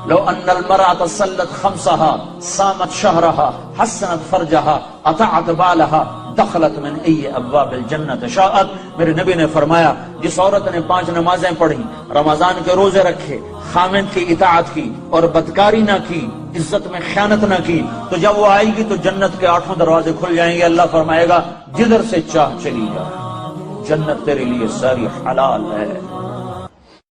लो अन्नल मरअत सल्लत खम्सहा सामत शहरहा हसनत फरजहा अतअत बालहा दखलत मिन अय्यि अब्वाबिल जन्नत शाअत। मेरे नबी ने फरमाया, जिस औरत ने 5 नमाजें पढ़ी, रमजान के रोजे रखे, खामिद की इताअत की और बदकारी ना की, इज्जत में खयानत ना की, तो जब वो आएगी तो जन्नत के 8 दरवाजे खुल जाएंगे। अल्लाह फरमाएगा, जिधर से चाह चली जा, जन्नत तेरे लिए सारी हलाल है।